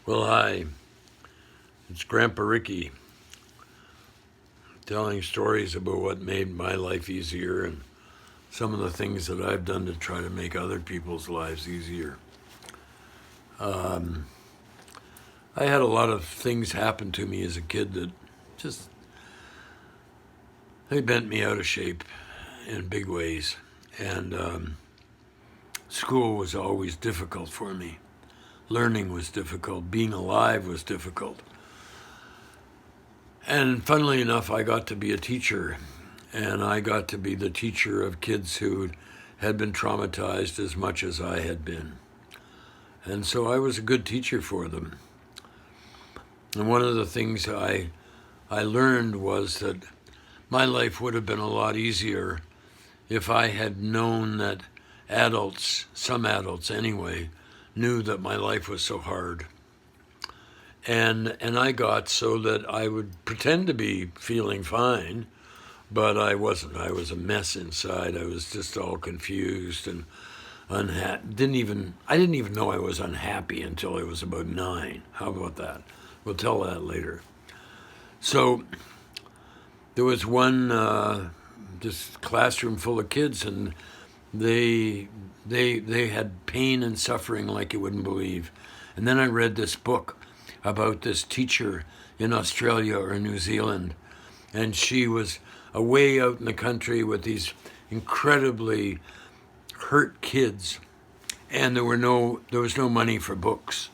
Well, hi, it's Grandpa Ricky telling stories about what made my life easier and some of the things that I've done to try to make other people's lives easier. I had a lot of things happen to me as a kid that just, they bent me out of shape in big ways. And school was always difficult for me. Learning was difficult. Being alive was difficult. And funnily enough, I got to be a teacher, and I got to be the teacher of kids who had been traumatized as much as I had been. And so I was a good teacher for them. And one of the things I learned was that my life would have been a lot easier if I had known that adults, some adults anyway, knew that my life was so hard. And I got so that I would pretend to be feeling fine, but I wasn't. I was a mess inside. I was just all confused and unhappy. I didn't even know I was unhappy until I was about 9. How about that? We'll tell that later. So there was one just classroom full of kids, and they had pain and suffering like you wouldn't believe. And then I read this book about this teacher in Australia or New Zealand, and she was away out in the country with these incredibly hurt kids, and there was no money for books.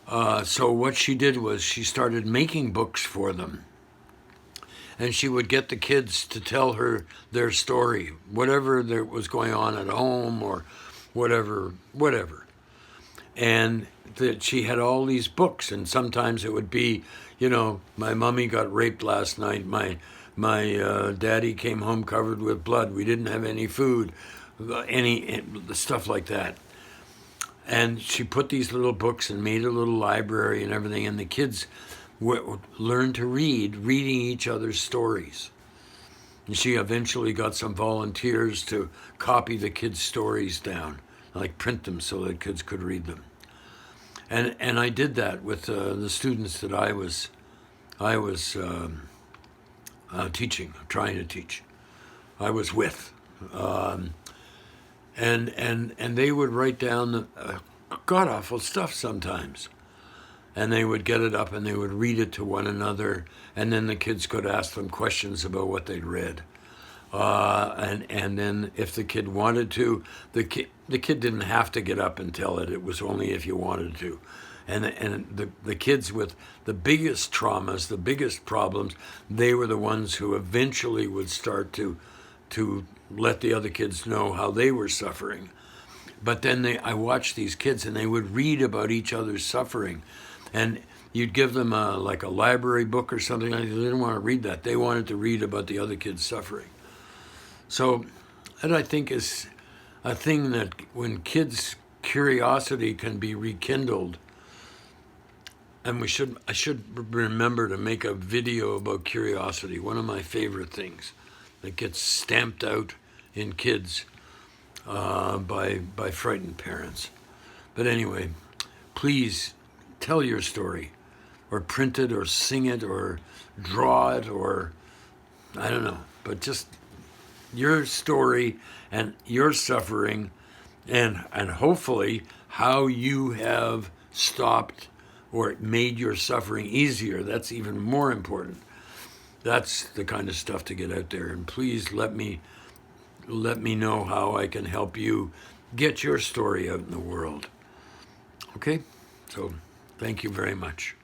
So what she did was she started making books for them, and she would get the kids to tell her their story, whatever there was going on at home or whatever. And that she had all these books, and sometimes it would be, my mummy got raped last night, my daddy came home covered with blood, we didn't have any food, any stuff like that. And she put these little books and made a little library and everything, and the kids learned to reading each other's stories. And she eventually got some volunteers to copy the kids' stories down, like print them so that kids could read them. And I did that with the students that I was trying to teach. I was with, and they would write down the god awful stuff sometimes, and they would get it up and they would read it to one another, and then the kids could ask them questions about what they'd read. And then if the kid wanted to, the kid didn't have to get up and tell it. It was only if you wanted to. And the kids with the biggest traumas, the biggest problems, they were the ones who eventually would start to let the other kids know how they were suffering. But then I watched these kids, and they would read about each other's suffering. And you'd give them a library book or something like that. They didn't want to read that. They wanted to read about the other kids' suffering. So that, I think, is a thing that when kids' curiosity can be rekindled, and I should remember to make a video about curiosity, one of my favorite things that gets stamped out in kids by frightened parents. But anyway, please tell your story, or print it, or sing it, or draw it, or I don't know, but just your story and your suffering, and hopefully how you have stopped or made your suffering easier. That's even more important. That's the kind of stuff to get out there. And please let me know how I can help you get your story out in the world. Okay? So thank you very much.